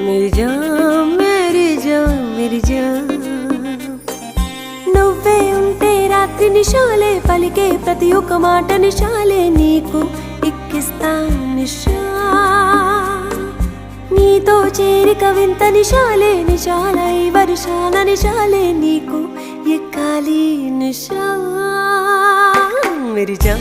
मेरी जान मेरी जान मेरी जान నువ్వే ఉంటే రాత్రి నిశాలే పలికే ప్రతి ఒక్క మాట నిశాలే నీకు ఇక్కిస్తా నిశా నీతో చేరిక వింత నిశాలే నిశాలై వర్షాల నిశాలే నీకు ఎక్కాలి నిశా मेरी जान